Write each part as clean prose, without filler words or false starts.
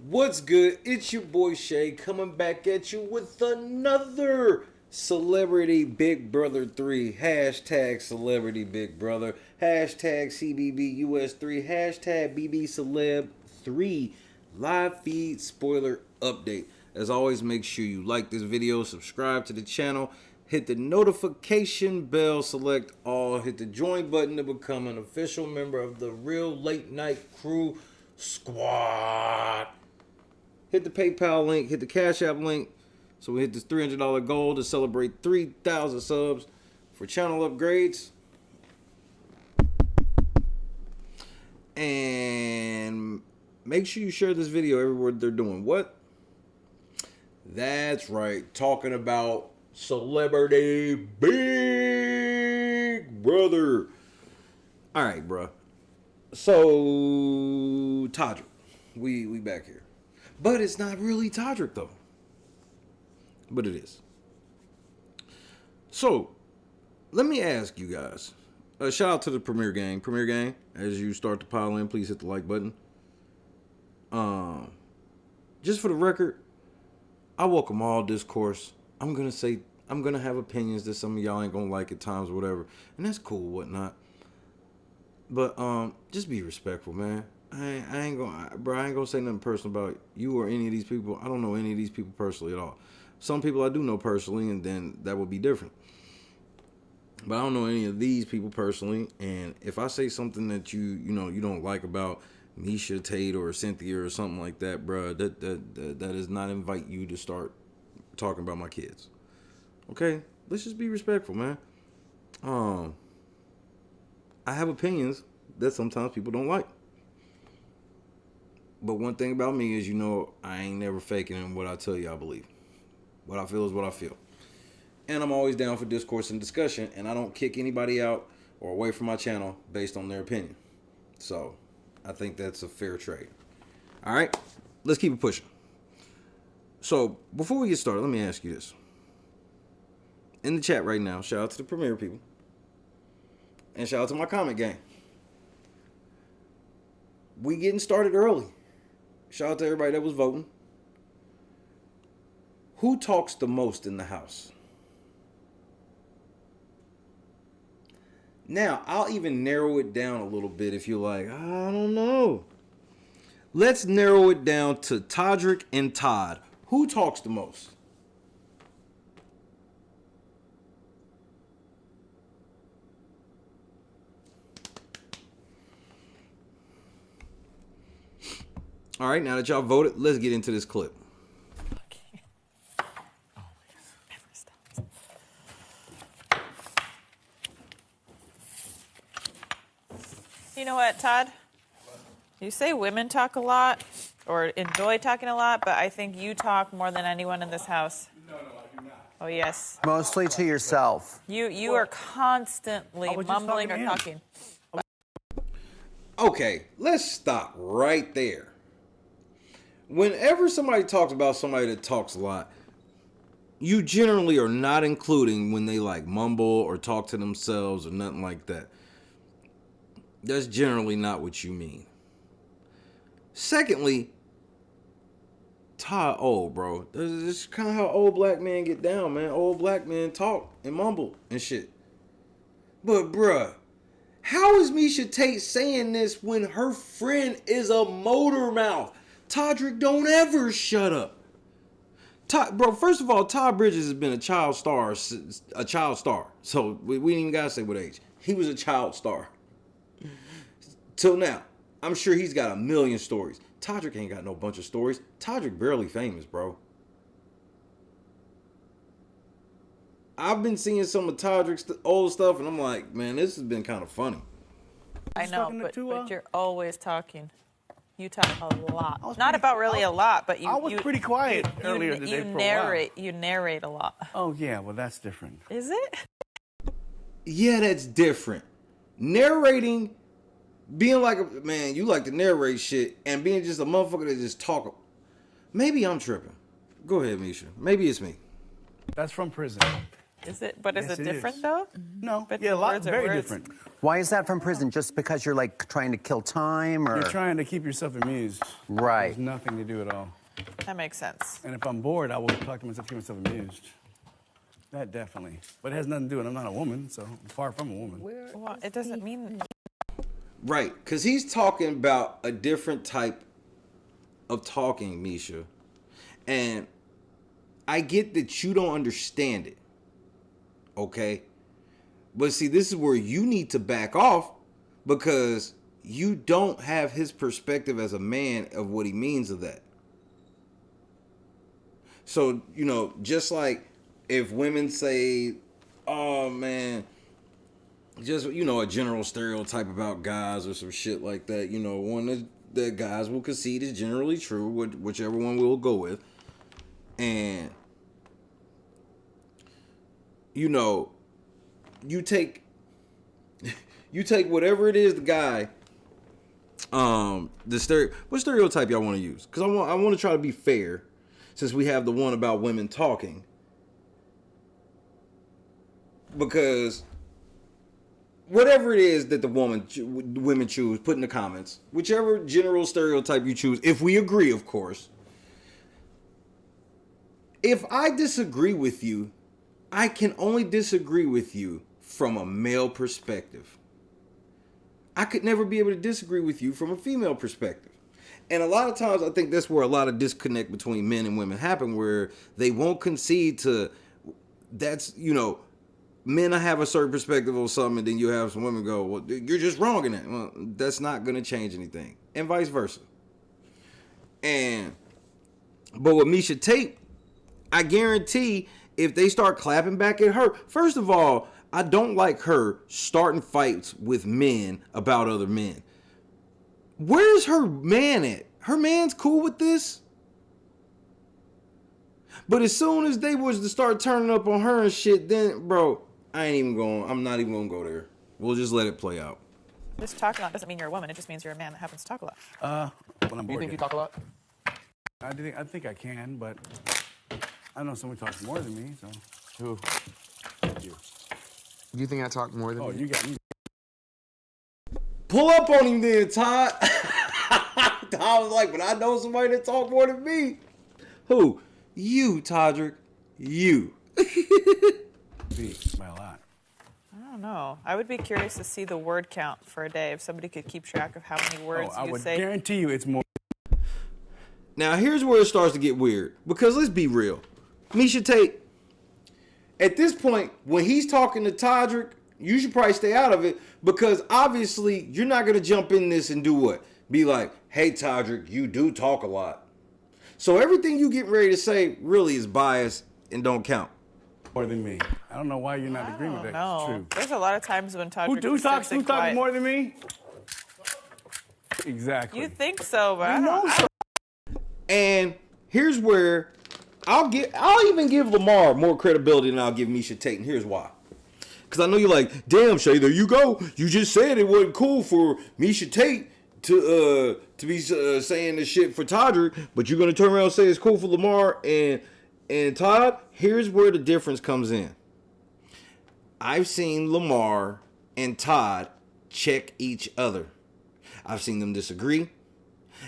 What's good? It's your boy Shay coming back at you with another Celebrity Big Brother 3. Hashtag Celebrity Big Brother. Hashtag CBBUS3. Hashtag BBCeleb3. Live feed spoiler update. As always, make sure you like this video, subscribe to the channel, hit the notification bell, select all, hit the join button to become an official member of the Real Late Night Crew Squad. Hit the PayPal link, hit the Cash App link, so we hit this $300 goal to celebrate 3,000 subs for channel upgrades. And make sure you share this video everywhere they're doing what? That's right, talking about Celebrity Big Brother. All right, bro. So, TODRICK, we back here. But it's not really TODRICK, though. But it is. So, let me ask you guys. Shout out to the Premiere Gang. Premiere Gang, as you start to pile in, please hit the like button. Just for the record, I welcome all discourse. I'm going to have opinions that some of y'all ain't going to like at times or whatever. And that's cool, whatnot. But just be respectful, man. I ain't gonna say nothing personal about you or any of these people. I don't know any of these people personally at all. Some people I do know personally, and then that would be different. But I don't know any of these people personally. And if I say something that you don't like about Miesha, Tate, or Cynthia or something like that, bro, that does not invite you to start talking about my kids. Okay, let's just be respectful, man. I have opinions that sometimes people don't like. But one thing about me is, I ain't never faking in what I tell you I believe. What I feel is what I feel. And I'm always down for discourse and discussion, and I don't kick anybody out or away from my channel based on their opinion. So, I think that's a fair trade. All right, let's keep it pushing. So, before we get started, let me ask you this. In the chat right now, shout out to the Premiere people. And shout out to my comment gang. We getting started early. Shout out to everybody that was voting. Who talks the most in the house? Now, I'll even narrow it down a little bit if you're like, I don't know. Let's narrow it down to TODRICK and Todd. Who talks the most? All right, now that y'all voted, let's get into this clip. You know what, Todd? You say women talk a lot or enjoy talking a lot, but I think you talk more than anyone in this house. No, I do not. Oh, yes. Mostly to yourself. You are constantly mumbling or talking. Okay, let's stop right there. Whenever somebody talks about somebody that talks a lot, you generally are not including when they like mumble or talk to themselves or nothing like that. That's generally not what you mean. Secondly, Todd old, bro. This is kind of how old black men get down, man. Old black men talk and mumble and shit. But bruh, how is Miesha Tate saying this when her friend is a motor mouth? TODRICK don't ever shut up. Bro, first of all, Todd Bridges has been a child star. So we ain't even gotta say what age. He was a child star. Till now. I'm sure he's got a million stories. TODRICK ain't got no bunch of stories. TODRICK barely famous, bro. I've been seeing some of TODRICK's old stuff, and I'm like, man, this has been kind of funny. I know, but you're always talking. You talk a lot. Not about really a lot, but you. I was pretty quiet earlier today for a while. You narrate a lot. Oh yeah, well that's different. Is it? Yeah, that's different. Narrating, being like a man, you like to narrate shit, and being just a motherfucker that just talk. Maybe I'm tripping. Go ahead, Miesha. Maybe it's me. That's from prison. Is it? But is Yes, it it different is. though? No, But yeah, the a lot, words are very words. different. Why is that from prison? Just because you're like trying to kill time, or You're trying to keep yourself amused. right? There's nothing to do at all. That makes sense. And if I'm bored, I will talk to myself, keep myself amused. That definitely. But it has nothing to do with it. I'm not a woman, so I'm far from a woman. Well, it doesn't mean. Right, because he's talking about a different type of talking, Miesha. And I get that you don't understand it. Okay? But see, this is where you need to back off because you don't have his perspective as a man of what he means of that. So, just like if women say, oh man, just, a general stereotype about guys or some shit like that, one that guys will concede is generally true, whichever one we'll go with. And, you take whatever it is the guy, what stereotype y'all want to use? Because I want to try to be fair, since we have the one about women talking. Because whatever it is that the women choose, put in the comments. Whichever general stereotype you choose, if we agree, of course. If I disagree with you, I can only disagree with you from a male perspective. I could never be able to disagree with you from a female perspective. And a lot of times I think that's where a lot of disconnect between men and women happen, where they won't concede to, men have a certain perspective on something, and then you have some women go, well, you're just wrong in that. Well, that's not going to change anything. And vice versa. But with Miesha Tate, I guarantee if they start clapping back at her, first of all, I don't like her starting fights with men about other men. Where's her man at? Her man's cool with this? But as soon as they was to start turning up on her and shit, then, bro, I'm not even going to go there. We'll just let it play out. Just talking a lot doesn't mean you're a woman. It just means you're a man that happens to talk a lot. When I'm bored, You think you talk a lot? I think I can, but I know someone talks more than me, so. Who? You. Do you think I talk more than Oh, you? you got me. Pull up on him then, Todd. I was like, but I know somebody that talk more than me. Who? You, TODRICK. You. By a lot. I don't know. I would be curious to see the word count for a day if somebody could keep track of how many words I you would say. guarantee you it's more. Now, here's where it starts to get weird. Because let's be real. Miesha Tate, at this point, when he's talking to TODRICK, you should probably stay out of it. Because obviously, you're not going to jump in this and do what? Be like, hey, TODRICK, you do talk a lot. So everything you get ready to say really is biased and don't count. More than me. I don't know why you're not agreeing with that. It's No, true. there's a lot of times when TODRICK Who talks quiet. more than me? Exactly. You think so, but I don't know. And here's where I'll even give Lamar more credibility than I'll give Miesha Tate, and here's why. Because I know you're like, damn, Shay, there you go. You just said it wasn't cool for Miesha Tate to be saying this shit for TODRICK, but you're gonna turn around and say it's cool for Lamar and Todd. Here's where the difference comes in. I've seen Lamar and Todd check each other. I've seen them disagree.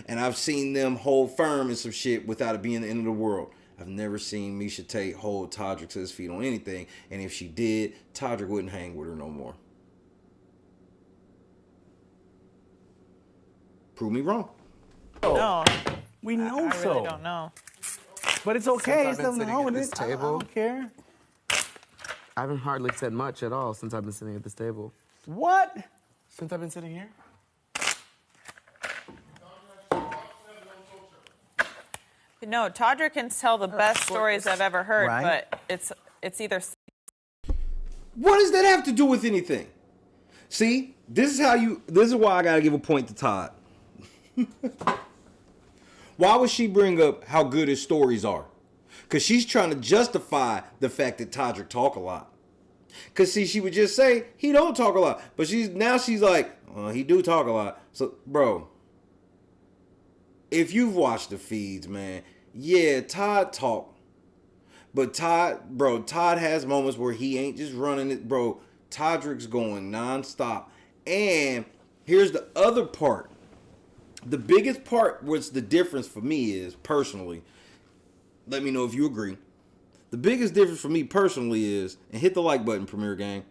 And I've seen them hold firm in some shit without it being the end of the world. I've never seen Miesha Tate hold TODRICK to his feet on anything. And if she did, TODRICK wouldn't hang with her no more. Prove me wrong. No, We know I so. really don't know. But it's okay. Since It's I've been nothing wrong with sitting it. at this I table. don't care. I haven't hardly said much at all since I've been sitting at this table. What? Since I've been sitting here? No, TODRICK can tell the best stories I've ever heard, Right. but it's either. What does that have to do with anything? See, this is why I gotta give a point to Todd. Why would she bring up how good his stories are? Because she's trying to justify the fact that TODRICK talk a lot. Because see, she would just say, he don't talk a lot. But she's like, oh, he do talk a lot. So, bro, if you've watched the feeds, man, yeah, Todd talk. But Todd has moments where he ain't just running it, bro. TODRICK's going nonstop. And here's the other part. The biggest part, what's the difference for me is, personally, let me know if you agree. The biggest difference for me personally is, and hit the like button, Premier Gang.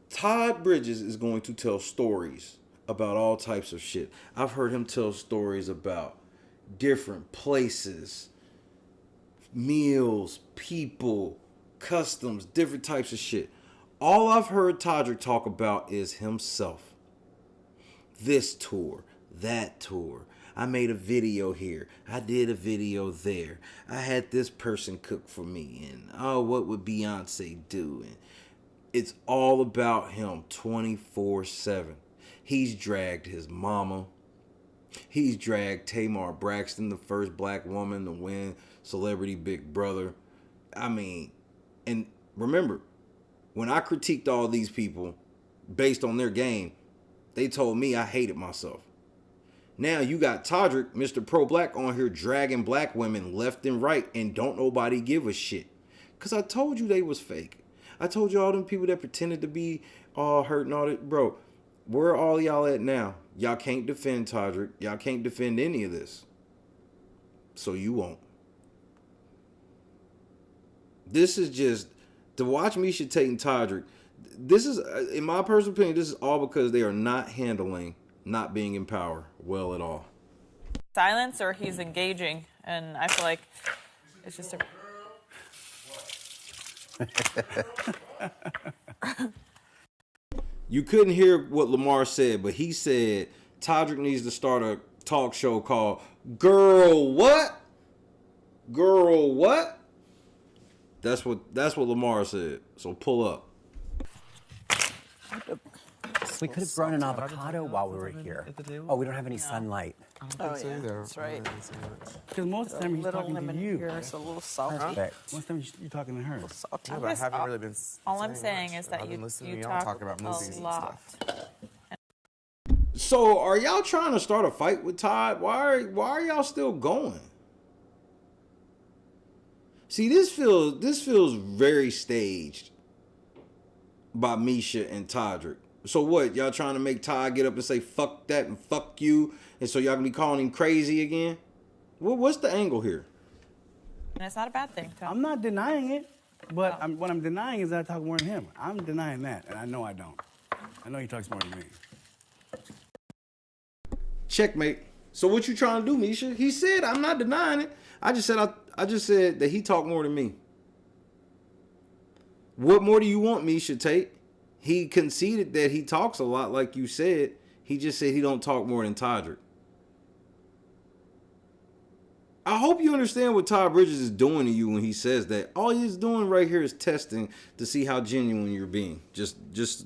Todd Bridges is going to tell stories about all types of shit. I've heard him tell stories about different places, meals, people, customs, different types of shit. All I've heard TODRICK talk about is himself. This tour, that tour. I made a video here. I did a video there. I had this person cook for me. And oh, what would Beyonce do? And it's all about him 24/7. He's dragged his mama. He's dragged Tamar Braxton, the first black woman to win Celebrity Big Brother. I mean, and remember, when I critiqued all these people based on their game, they told me I hated myself. Now you got TODRICK, Mr. Pro-Black, on here dragging black women left and right, and don't nobody give a shit. Because I told you they was fake. I told you all them people that pretended to be all hurt and all that. Bro, where all y'all at now? Y'all can't defend TODRICK. Y'all can't defend any of this. So you won't. This is just, to watch Miesha taking TODRICK, this is, in my personal opinion, this is all because they are not handling not being in power well at all. Silence, or he's engaging, and I feel like it's just a... You couldn't hear what Lamar said, but he said TODRICK needs to start a talk show called Girl What? Girl What? That's what Lamar said. So pull up. We could have grown an avocado while we were here. Oh, we don't have any sunlight. Oh, yeah, That's right. Because most of the time he's Little talking to lemon you. here, it's a little salty. Perfect. Most of the time you're talking to her. Salty. Yeah, but I haven't really been. All I'm saying is that I've been you listening to you y'all talk about movies a and lot. stuff. So are y'all trying to start a fight with Todd? Why are y'all still going? See, this feels very staged by Miesha and TODRICK. So what? Y'all trying to make Todd get up and say fuck that and fuck you, and so y'all can be calling him crazy again? What's the angle here? And it's not a bad thing, Tom. I'm not denying it, but what I'm denying is that I talk more than him. I'm denying that, and I know I don't. I know he talks more than me. Checkmate. So what you trying to do, Miesha? He said I'm not denying it. I just said that he talked more than me. What more do you want, Miesha Tate? He conceded that he talks a lot, like you said. He just said he don't talk more than TODRICK. I hope you understand what Todd Bridges is doing to you when he says that. All he's doing right here is testing to see how genuine you're being. Just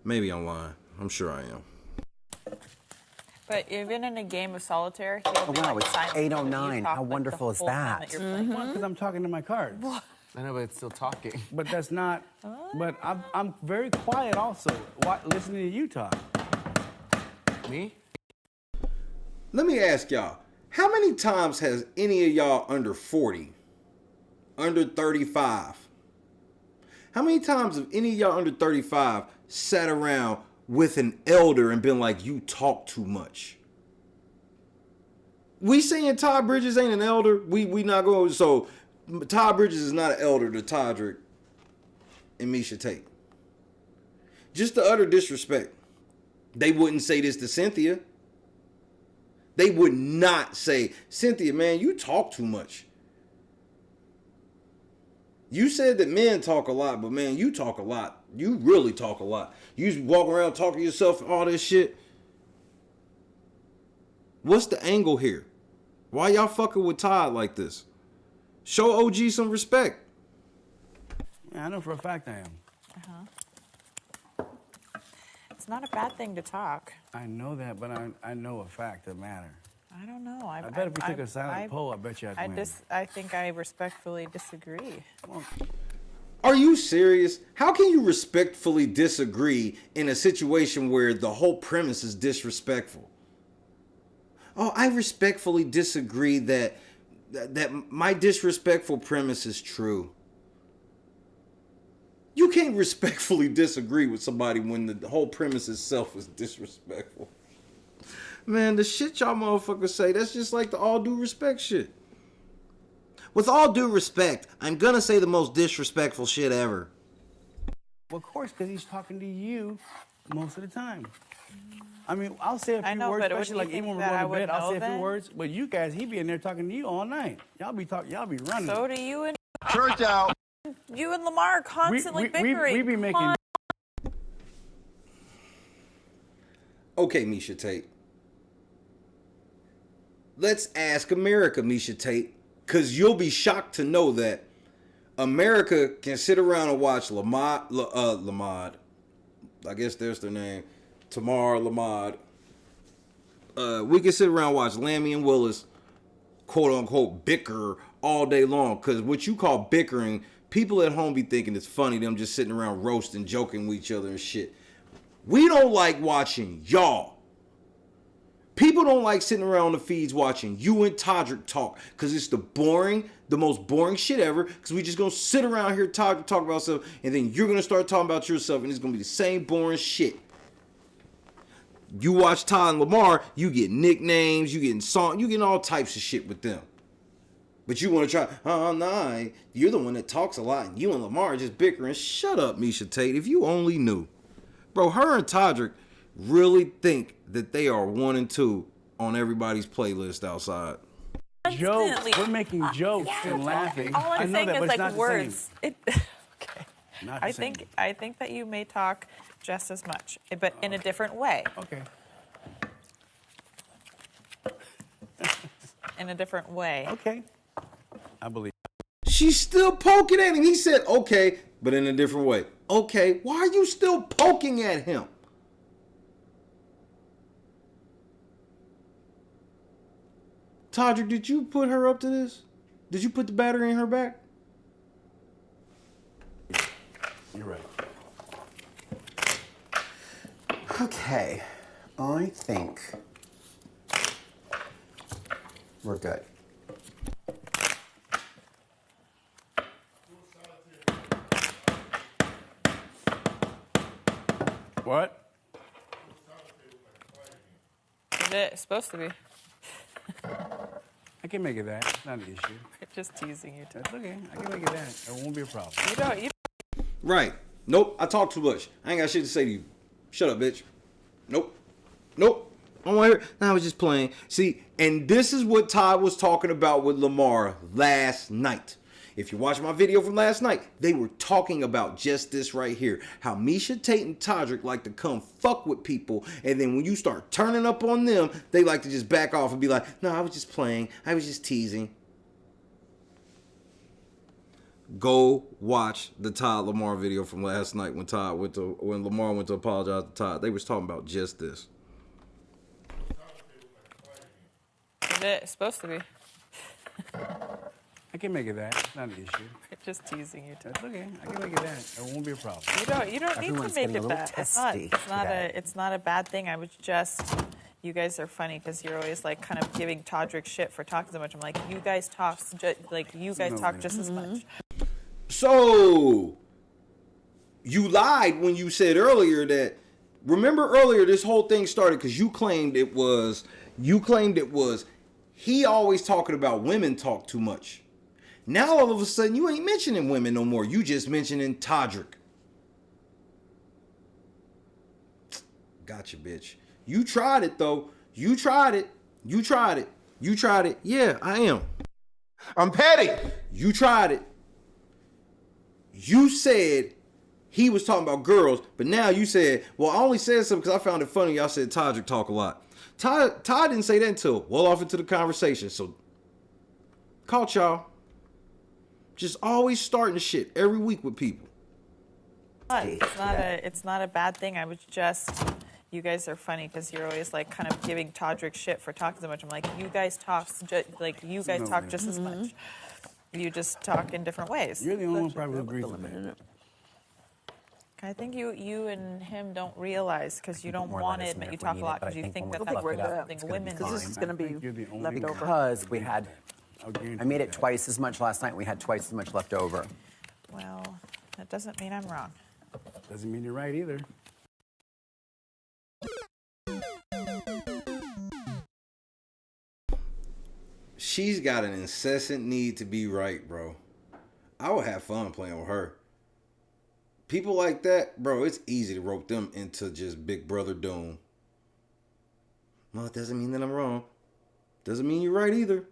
maybe I'm lying. I'm sure I am. But even in a game of solitaire, he'll Oh, be wow, like it's silent, 8:09. you talk, How like, the wonderful is whole time that? you're playing. Because I'm talking to my cards. I know, but it's still talking. But that's not. But I'm very quiet also. Listening to you talk. Me? Let me ask y'all, how many times has any of y'all under 40, under 35, how many times have any of y'all under 35 sat around with an elder and been like, you talk too much? We saying Todd Bridges ain't an elder. We not going, so Todd Bridges is not an elder to TODRICK and Miesha Tate. Just the utter disrespect. They wouldn't say this to Cynthia. They would not say, Cynthia, man, you talk too much. You said that men talk a lot, but man, you talk a lot. You really talk a lot. You just walk around talking to yourself and all this shit. What's the angle here? Why y'all fucking with Todd like this? Show OG some respect. Yeah, I know for a fact I am. It's not a bad thing to talk. I know that, but I know a fact that matter. I don't know. I bet if we took a silent poll, I bet you I'd win. I think I respectfully disagree. Are you serious? How can you respectfully disagree in a situation where the whole premise is disrespectful? Oh, I respectfully disagree that that my disrespectful premise is true. You can't respectfully disagree with somebody when the whole premise itself is disrespectful. Man, the shit y'all motherfuckers say, that's just like the all due respect shit. With all due respect, I'm gonna say the most disrespectful shit ever. Well, of course, because he's talking to you most of the time. I mean, I'll say a few words, especially like even when we're going to bed, I'll say a few words. But you guys, he be in there talking to you all night. Y'all be running. So do you and Church out. you and Lamar are constantly bickering. We be making. Okay, Miesha Tate. Let's ask America, Miesha Tate, because you'll be shocked to know that America can sit around and watch Lamad. I guess there's their name. Tamar Lamad. We can sit around and watch Lammy and Willis, quote unquote, bicker all day long. Because what you call bickering, people at home be thinking it's funny, them just sitting around roasting, joking with each other and shit. We don't like watching y'all. People don't like sitting around the feeds watching you and TODRICK talk because it's the most boring shit ever, because we just gonna sit around here talk about stuff, and then you're gonna start talking about yourself, and it's gonna be the same boring shit. You watch Todd and Lamar, you get nicknames, you getting all types of shit with them. But you want to try, nah, you're the one that talks a lot, and you and Lamar are just bickering. Shut up, Miesha Tate. If you only knew. Bro, her and TODRICK really think that they are 1 and 2 on everybody's playlist outside. Jokes. We're making jokes and laughing. All I'm saying is like words. Okay. I think that you may talk just as much, but in a different way. Okay. In a different way. Okay. I believe. She's still poking at him. He said, okay, but in a different way. Okay, why are you still poking at him? TODRICK, did you put her up to this? Did you put the battery in her back? You're right. Okay, I think we're good. What? It's supposed to be. I can make it that. It's not an issue. Just teasing you. That's okay. I can make it that. It won't be a problem. You Right. Nope, I talk too much. I ain't got shit to say to you. Shut up, bitch. Nope. I don't want to hear. Nah, I was just playing. See, and this is what Todd was talking about with Lamar last night. If you watch my video from last night, they were talking about just this right here. How Miesha Tate and TODRICK like to come fuck with people, and then when you start turning up on them, they like to just back off and be like, no, I was just playing. I was just teasing. Go watch the Todd Lamar video from last night when Lamar went to apologize to Todd. They was talking about just this. It's supposed to be. I can make it that. It's not an issue. Just teasing you. That's okay. I can make it that. It won't be a problem. You don't need to make it that. It's not a bad thing. I was just. You guys are funny because you're always like kind of giving TODRICK shit for talking so much. I'm like, you guys talk just as much. So you lied when you said earlier that. Remember earlier this whole thing started because you claimed it was he always talking about women talk too much. Now all of a sudden you ain't mentioning women no more. You just mentioning TODRICK. Gotcha, bitch. You tried it though. You tried it. Yeah, I am. I'm petty. You tried it. You said he was talking about girls, but now you said, well, I only said something because I found it funny. Y'all said TODRICK talk a lot. Todd didn't say that until well off into the conversation. So, caught y'all. Just always starting shit every week with people. It's not a bad thing. I was just. You guys are funny because you're always like kind of giving TODRICK shit for talking so much. I'm like, you guys talk just as much. You just talk in different ways. You're the only one probably who agrees with that. I think you and him don't realize because you don't want to admit you talk a lot because you think that that's something women. Because this is going to be left over. Because we had I made it twice as much last night. We had twice as much left over. Well, that doesn't mean I'm wrong. Doesn't mean you're right either. She's got an incessant need to be right, bro. I would have fun playing with her. People like that, bro, it's easy to rope them into just Big Brother doom. Well, it doesn't mean that I'm wrong. Doesn't mean you're right either.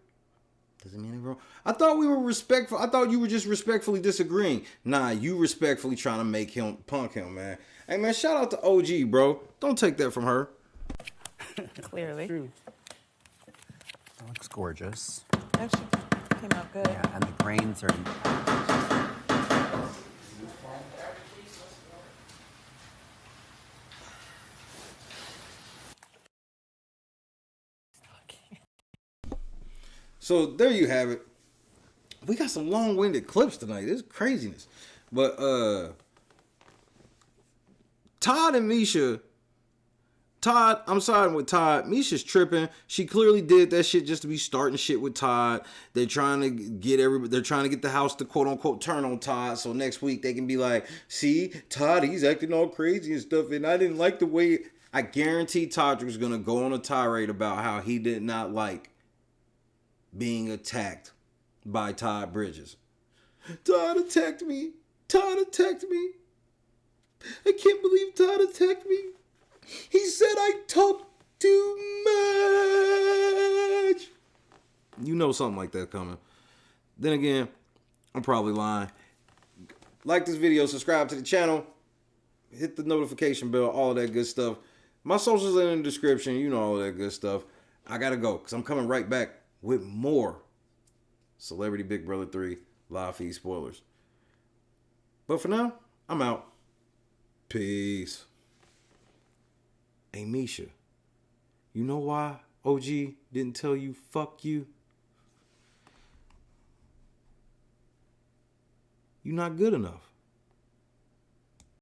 Doesn't mean I'm wrong. I thought we were respectful. I thought you were just respectfully disagreeing. Nah, you respectfully trying to make him, punk him, man. Hey, man, shout out to OG, bro. Don't take that from her. Clearly. True. That looks gorgeous. That came out good. Yeah, and the grains are... So there you have it. We got some long-winded clips tonight. This is craziness. But Todd and Miesha. Todd, I'm siding with Todd. Miesha's tripping. She clearly did that shit just to be starting shit with Todd. They're trying to get the house to quote unquote turn on Todd. So next week they can be like, see, Todd, he's acting all crazy and stuff. And I didn't like the way. I guarantee TODRICK's gonna go on a tirade about how he did not like being attacked by Todd Bridges. Todd attacked me. Todd attacked me. I can't believe Todd attacked me. He said I talk too much. You know something like that coming. Then again, I'm probably lying. Like this video, subscribe to the channel, hit the notification bell, all that good stuff. My socials are in the description. You know all that good stuff. I gotta go because I'm coming right back with more Celebrity Big Brother 3 live feed spoilers. But for now, I'm out. Peace. Hey, Miesha, you know why OG didn't tell you fuck you? You're not good enough.